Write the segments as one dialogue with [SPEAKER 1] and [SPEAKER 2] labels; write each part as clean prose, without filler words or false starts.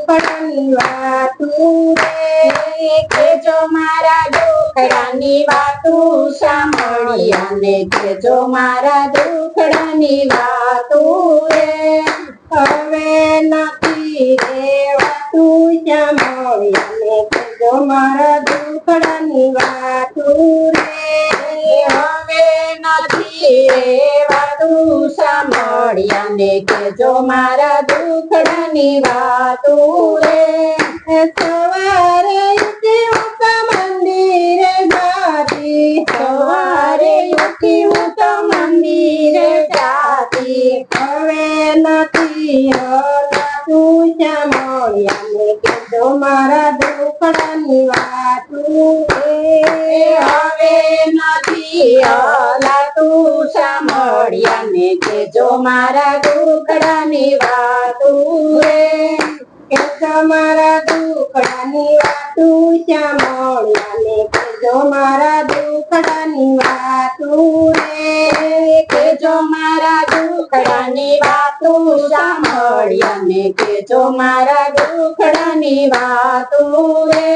[SPEAKER 1] દુખડાની વાતું રે કેજો મારા દુખડાની વાતું સાંભળી અને કેજો મારા દુખડાની વાતું રે હવે નથી રેવાતું સાંભળી અને કેજો મારા દુખડાની વાતું રે હવે નથી રેવાતું સાંભળી અને કેજો મારા દુખડાની વાતું રે સવારે ઉઠી હું તો મંદિરે જાતી સવારે ઉઠી હું તો મંદિરે જાતી હવે નથી હલાતું સાંભળી અને કેજો મારા દુખડાની વાતું રે હવે નથી હલાતું સાંભળી અને કેજો મારા દુખડાની વાતું રે કેજો મારા દુખડાની વાતું સાંભળી અને કેજો મારા દુખડાની વાતું રે કેજો મારા દુખડાની વાતું સાંભળી અને કેજો મારા દુખડાની વાતું રે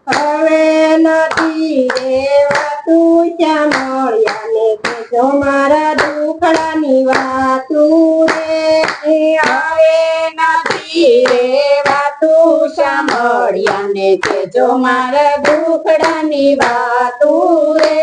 [SPEAKER 1] હવે નથી રેવાતું સાંભળી અને કેજો મારા દુખડાની વાતું રે હવે નથી રેવાતું સાંભળી અને કેજો મારા દુખડાની વાતું રે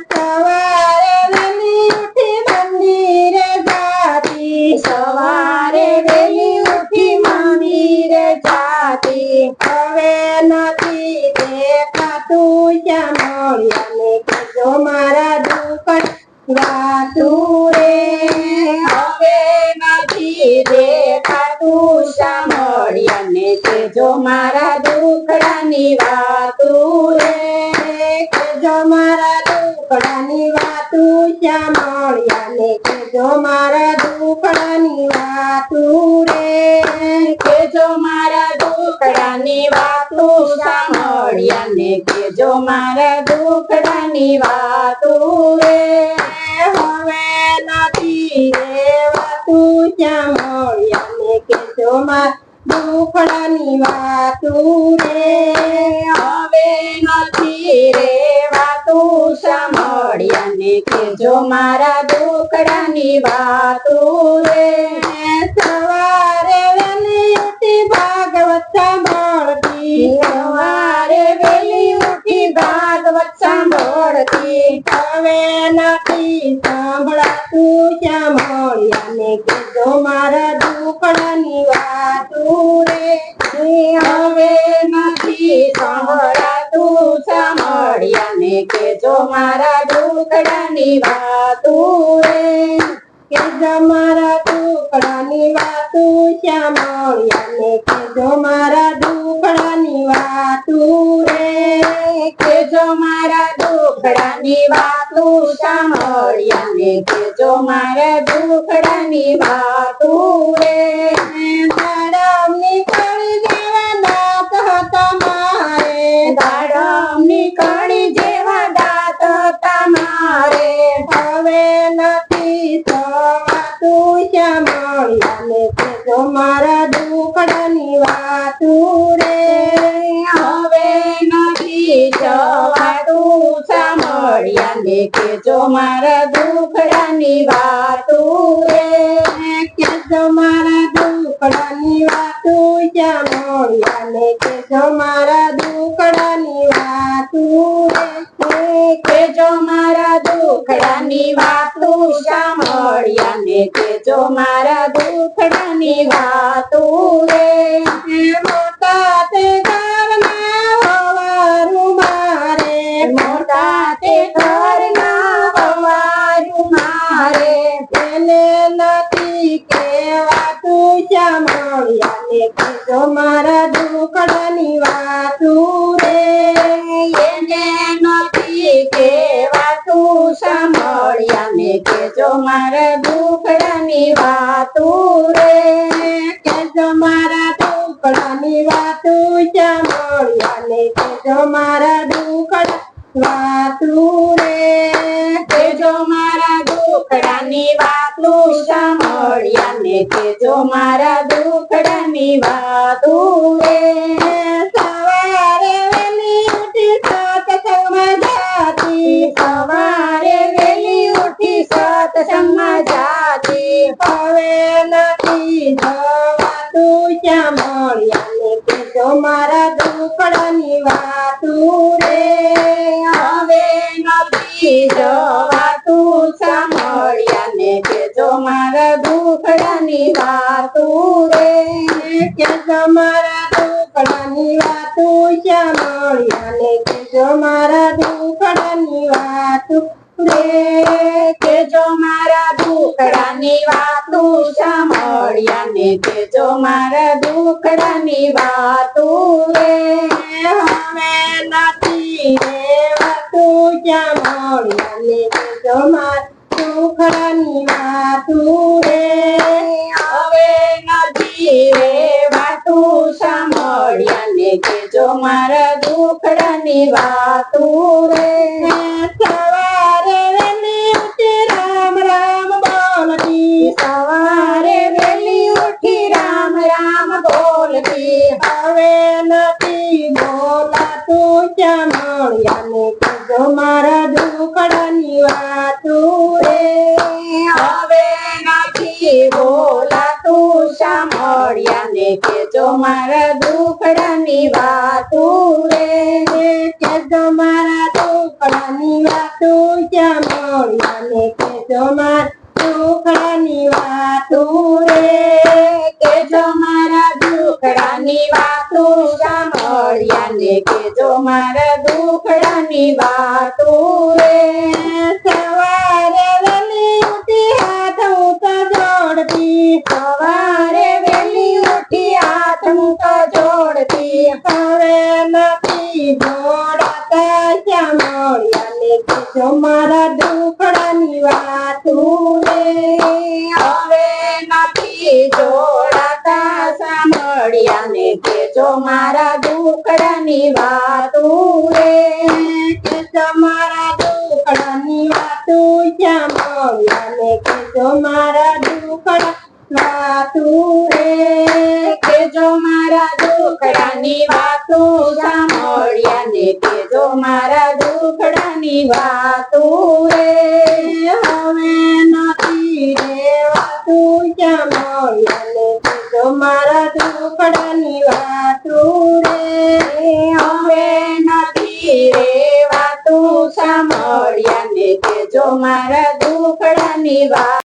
[SPEAKER 1] સવારે વહેલી ઉઠી મંદિરે જાતી સવારે વહેલી ઉઠી મંદિરે જાતી હવે નથી દેખાતું સાંભળી અને કેજો મારા દુખડ વાતું રે હવે નથી દેખાતું સાંભળી અને કેજો મારા દુખડાની વાતું રે કેજો મારા દુખડાની વાતું સાંભળી અને કેજો મારા દુખડાની વાતું રે કેજો મારા દુખડાની વાતું સાંભળી અને કેજો મારા દુખડાની વાતું રે હવે નથી રેવાતું સાંભળી અને કેજો મારા દુખડાની વાતું રે હવે નથી રેવાતું સાંભળી અને કેજો મારા દુખડાની વાતું રે સવારે વહેલી ઉઠી ભાગવત સાંભળતી સવારે વહેલી ઉઠી ભાગવત સાંભળતી હવે નથી સાંભળાતું સાંભળી અને કેજો મારા દુખડાની વાતું રે હવે નથી સાંભળાતું સાંભળી અને કેજો મારા દુખડાની વાતું રે કેજો મારા દુખડાની વાતું સાંભળી અને કેજો મારા દુખડાની વાતું રે કેજો મારા દુખડાની વાતું સાંભળી અને કેજો મારા દુખડાની વાતું રે દાડમની કળી જેવા દાંત હતા મારે દાડમની કળી જેવા દાંત હતા મારે હવે નથી સવાતું સાંભળી અને કેજો મારા દુખડાની વાતું રે હવે નથી સવાતું સાંભળી અને કેજો મારા દુખડાની વાતું રે કેજો મારા દુખડાની વાતું સાંભળી અને કેજો મારા દુખડાની વાતું રે કેજો મારા દુખડાની વાતું સાંભળી અને કેજો મારા દુખડાની વાતું રે મોટા તે ઘરના હવારું મારે મોટા તે ઘરના હવારું મારે એને નથી કહેવાતું સાંભળી અને કેજો મારા દુખડાની વાતું રે એને નથી કહેવાતું સાંભળી અને કેજો મારા દુખડાની વાતું રે કેજો મારા દુખડાની વાતું સાંભળી અને કેજો મારા દુખડા વાતું રે કેજો મારા દુખડાની વાતું સાંભળ્યા ને કેજો મારા દુખડાની વાતું રે સવારે વેલી ઉઠી સત્સંગમાં જાતી સવારે વેલી ઉઠી સત્સંગમાં જાતી હવે નથી જવાતું સાંભળ્યા ને કેજો મારા દુખડાની વાતું રે હવે નથી જવાતું સાંભળ્યા ને કેજો મારા દુખડાની વાતું રે કેજો મારા દુખડાની વાતું સાંભળ્યા ને કેજો મારા દુખડાની વાતું રે કેજો મારા દુખડાની વાતું સાંભળ્યા ને કેજો મારા દુખડાની વાતું રે હવે નથી રેવાતું સાંભળ્યા ને કેજો મારા દુખડાની વાતું રે હવે નથી રેવાતું સાંભળ્યા ને કેજો મારા દુખડાની વાતું રે સવારે વેલી ઉઠી રામ રામ બોલતી સવારે વેલી ઉઠી રામ રામ બોલતી હવે નથી બોલાતું સાંભળ્યા ને કેજો મારા દુખડાની વાતું રે હવે નથી બોલાતું સાંભળ્યા ને કેજો મારા દુખડાની વાતું રે કેજો મારા દુખડાની વાતું સાંભળ્યા ને કેજો મારા દુખડાની વાતું રે કેજો મારા દુખડાની વાતું સાંભળ્યા ને કેજો મારા દુખડાની વાતું રે સવારે વેલી ઉઠી હાથ ઊંચા જોડતી સવારે વેલી ઉઠી હાથ ઊંચા જોડતી હવે નથી જોડાતા સાંભળ્યા ને કેજો મારા દુખડાની વાતું રે હવે નથી જોડાતા સાંભળ્યા ને કેજો મારા દુખડાની વાતું રે કેજો મારા દુખડાની વાતું સાંભળ્યા ને કેજો મારા દુખડા વાતું રે કેજો મારા દુખડાની વાતું સાંભળ્યા ને કેજો મારા દુખડાની વાતું રે હવે નથી રેવાતું સાંભળ્યા ને કેજો મારા દુખડાની વાતું રે હવે નથી રેવાતું સાંભળ્યા ને કેજો મારા દુખડાની વાત